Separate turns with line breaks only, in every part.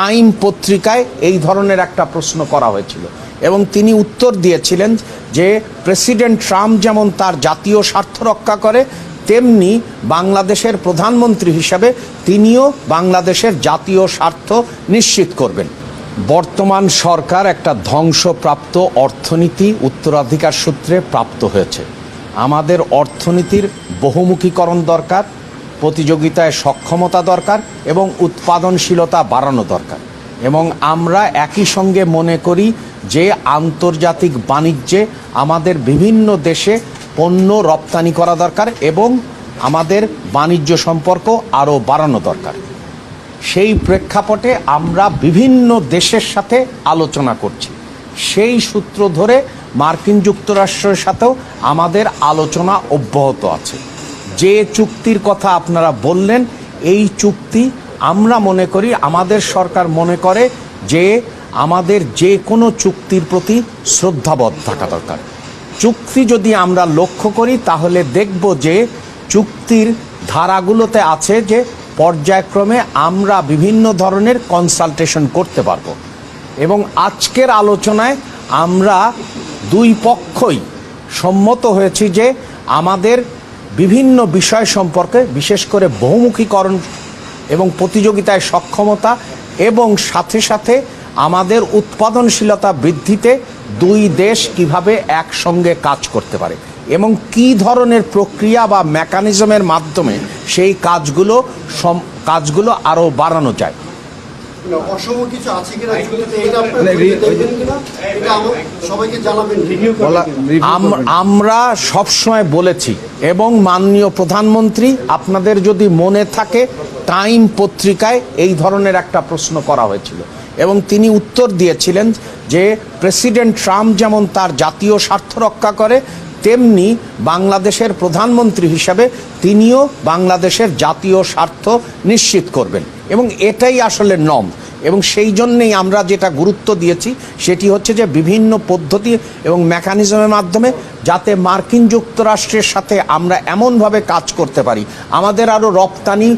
Time পত্রিকায় এই ধরনের একটা প্রশ্ন করা হয়েছিল এবং তিনি উত্তর দিয়েছিলেন যে প্রেসিডেন্ট ট্রাম্প যেমন তার জাতীয় স্বার্থ রক্ষা করে, তেমনি বাংলাদেশের প্রধানমন্ত্রী হিসাবে তিনিও বাংলাদেশের জাতীয় স্বার্থ নিশ্চিত করবেন। বর্তমান সরকার একটা ধ্বংসপ্রাপ্ত অর্থনীতি উত্তরাধিকার সূত্রে প্রাপ্ত হয়েছে। আমাদের অর্থনীতির বহুমুখীকরণ দরকার, প্রতিযোগিতায় সক্ষমতা দরকার এবং উৎপাদনশীলতা বাড়ানো দরকার। এবং আমরা একই সঙ্গে মনে করি যে আন্তর্জাতিক বাণিজ্যে আমাদের বিভিন্ন দেশে পণ্য রপ্তানি করা দরকার এবং আমাদের বাণিজ্য সম্পর্ক আরও বাড়ানো দরকার। সেই প্রেক্ষাপটে আমরা বিভিন্ন দেশের সাথে আলোচনা করছি। সেই সূত্র ধরে মার্কিন যুক্তরাষ্ট্রের সাথেও আমাদের আলোচনা অব্যাহত আছে। যে চুক্তির কথা আপনারা বললেন, এই চুক্তি আমরা মনে করি, আমাদের সরকার মনে করে যে আমাদের যে কোনো চুক্তির প্রতি শ্রদ্ধাবোধ থাকা দরকার। চুক্তি যদি আমরা লক্ষ্য করি তাহলে দেখব যে চুক্তির ধারাগুলোতে আছে যে পর্যায়ক্রমে আমরা বিভিন্ন ধরনের কনসালটেশন করতে পারবো। এবং আজকের আলোচনায় আমরা দুই পক্ষই সম্মত হয়েছি যে আমাদের বিভিন্ন বিষয় সম্পর্কে, বিশেষ করে বহুমুখীকরণ এবং প্রতিযোগিতায় সক্ষমতা এবং সাথে সাথে আমাদের উৎপাদনশীলতা বৃদ্ধিতে দুই দেশ কিভাবে একসঙ্গে কাজ করতে পারে এবং কি ধরনের প্রক্রিয়া বা মেকানিজমের মাধ্যমে সেই কাজগুলো আরও বাড়ানো যায়। আমরা সবসময় বলেছি এবং মাননীয় প্রধানমন্ত্রী, আপনাদের যদি মনে থাকে, টাইম পত্রিকায় এই ধরনের একটা প্রশ্ন করা হয়েছিল এবং তিনি উত্তর দিয়েছিলেন যে প্রেসিডেন্ট ট্রাম্প যেমন তার জাতীয় স্বার্থ রক্ষা করে, তেমনি বাংলাদেশের প্রধানমন্ত্রী হিসাবে তিনিও বাংলাদেশের জাতীয় স্বার্থ নিশ্চিত করবেন এবং এটাই আসলে নর্ম। এবং সেই জন্যেই আমরা যেটা গুরুত্ব দিয়েছি সেটি হচ্ছে যে বিভিন্ন পদ্ধতি এবং মেকানিজমের মাধ্যমে যাতে মার্কিন যুক্তরাষ্ট্রের সাথে আমরা এমনভাবে কাজ করতে পারি আমাদের আরও রপ্তানি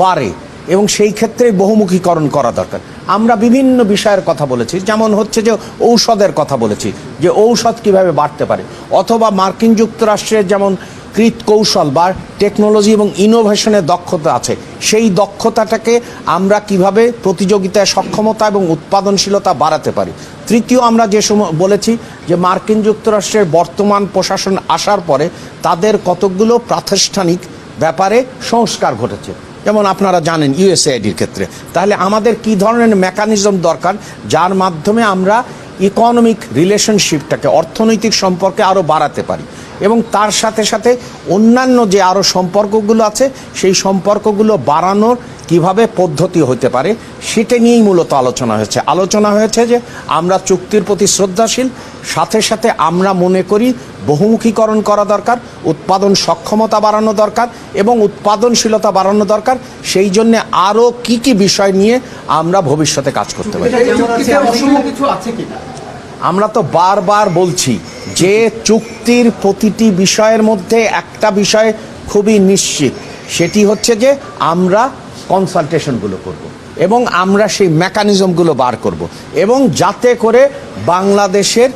বাড়ে এবং সেই ক্ষেত্রে বহুমুখীকরণ করা দরকার। আমরা বিভিন্ন বিষয়ের কথা বলেছি, যেমন হচ্ছে যে ঔষধের কথা বলেছি, যে ঔষধ কিভাবে বাড়তে পারে, অথবা মার্কিন যুক্তরাষ্ট্রের যেমন কৃত কৌশল বা টেকনোলজি এবং ইনোভেশনের দক্ষতা আছে, সেই দক্ষতাটাকে আমরা কিভাবে প্রতিযোগিতায় সক্ষমতা এবং উৎপাদনশীলতা বাড়াতে পারি। তৃতীয়, আমরা যে সময় বলেছি যে মার্কিন যুক্তরাষ্ট্রের বর্তমান প্রশাসন আসার পরে তাদের কতকগুলো প্রাতিষ্ঠানিক ব্যাপারে সংস্কার ঘটেছে, যেমন আপনারা জানেন ইউএসএআইডির ক্ষেত্রে। তাহলে আমাদের কি ধরনের মেকানিজম দরকার যার মাধ্যমে আমরা ইকোনমিক রিলেশনশিপটাকে, অর্থনৈতিক সম্পর্কে আরও বাড়াতে পারি এবং তার সাথে সাথে অন্যান্য যে আরও সম্পর্কগুলো আছে সেই সম্পর্কগুলো বাড়ানোর কিভাবে পদ্ধতি হতে পারে, সেটা নিয়েই মূলত আলোচনা হয়েছে যে আমরা চুক্তির প্রতি শ্রদ্ধাশীল, সাথে সাথে আমরা মনে করি বহুমুখীকরণ করা দরকার, উৎপাদন সক্ষমতা বাড়ানো দরকার এবং উৎপাদনশীলতা বাড়ানো দরকার। সেই জন্যে আরও কি কি বিষয় নিয়ে আমরা ভবিষ্যতে কাজ করতে পারি। আমরা তো বারবার বলছি যে চুক্তির প্রতিটি বিষয়ের মধ্যে একটা বিষয় খুবই নিশ্চিত, সেটি হচ্ছে যে আমরা কনসালটেশনগুলো করব এবং আমরা সেই মেকানিজমগুলো বার করব এবং যাতে করে বাংলাদেশের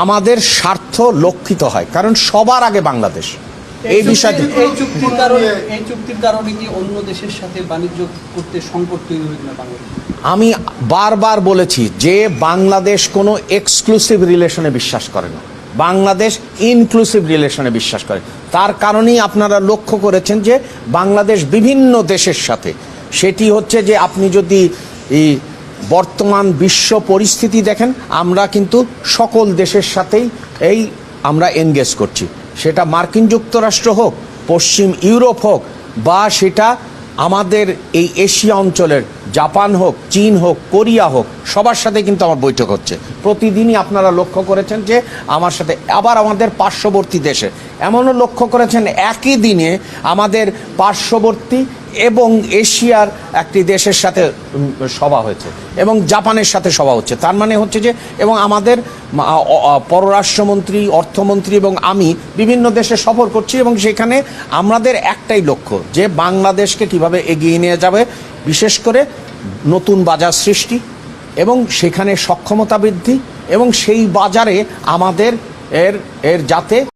আমাদের স্বার্থ লক্ষিত হয়, কারণ সবার আগে বাংলাদেশ। এই বিষয়টি
এই চুক্তির কারণে কি অন্য দেশের সাথে বাণিজ্য করতে সংকট তৈরি হয়েছে না বাংলাদেশ?
আমি বারবার বলেছি যে বাংলাদেশ কোনো এক্সক্লুসিভ রিলেশনে বিশ্বাস করে না, বাংলাদেশ ইনক্লুসিভ রিলেশনে বিশ্বাস করে। তার কারণেই আপনারা লক্ষ্য করেছেন যে বাংলাদেশ বিভিন্ন দেশের সাথে, সেটি হচ্ছে যে আপনি যদি এই বর্তমান বিশ্ব পরিস্থিতি দেখেন, আমরা কিন্তু সকল দেশের সাথেই আমরা এনগেজ করছি, সেটা মার্কিন যুক্তরাষ্ট্র হোক, পশ্চিম ইউরোপ হোক, বা সেটা আমাদের এই এশিয়া অঞ্চলের জাপান হোক, চীন হোক, কোরিয়া হোক, সবার সাথে কিন্তু আমার বৈঠক হচ্ছে প্রতিদিনই। আপনারা লক্ষ্য করেছেন যে আমার সাথে, আবার আমাদের পার্শ্ববর্তী দেশে এমনও লক্ষ্য করেছেন একই দিনে আমাদের পার্শ্ববর্তী এবং এশিয়ার একটি দেশের সাথে সভা হয়েছে এবং জাপানের সাথে সভা হচ্ছে। তার মানে হচ্ছে যে, এবং আমাদের পররাষ্ট্রমন্ত্রী, অর্থমন্ত্রী এবং আমি বিভিন্ন দেশে সফর করছি এবং সেখানে আমাদের একটাই লক্ষ্য যে বাংলাদেশকে কিভাবে এগিয়ে নিয়ে যাবে, বিশেষ করে নতুন বাজার সৃষ্টি এবং সেখানে সক্ষমতা বৃদ্ধি এবং সেই বাজারে আমাদের এর যাতে